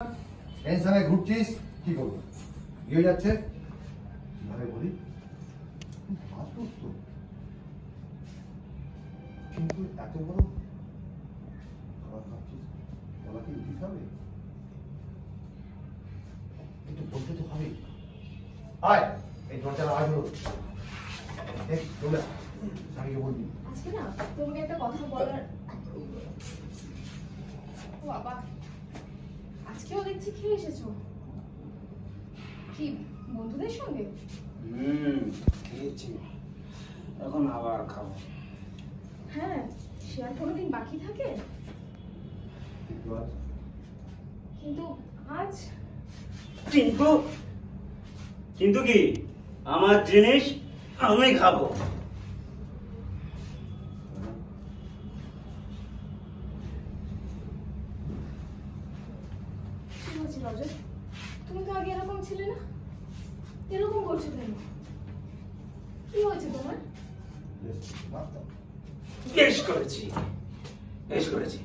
টেনশনে ঘুরছিস কি করবো? কি হয়ে যাচ্ছে ভাবে বলি, কিন্তু এত বড় খাবার খাচ্ছিস, বলা কি উচিত হবে? একটু বলতে তো হবে। আয় এই দরজার আওয়াজ হলো, দেখ চলে স্বামীকে বলবি। আজকে না তোমাকে একটা কথা বলার। ও বাবা, আজকেও দেখছি খেয়ে এসেছো। কি বন্ধুদের সঙ্গে? খেয়েছি, এখন আবার খাবো। হ্যাঁ, সে আর কোনোদিন বাকি থাকে? কিন্তু আজ কিন্তু কিন্তু কি, আমার জিনিস আমি খাবো। কি হয়েছে রজত? তুমি তো আগে এরকম ছিলে না, এরকম করছো কেন? কি হয়েছে তোমার? বেশ করেছি, বেশ করেছি।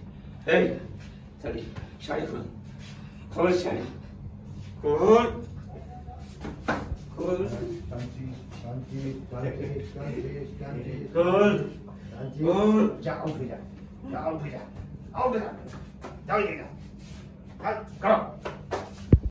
এই শাড়ি, শাড়ি খুল, খোল শাড়ি, খোল খোল শান্তি শান্তি শান্তি শান্তি শান্তি খোল খোল। যা উঠে যা, যা উঠে যা, উঠে যা, যাও যা, করো।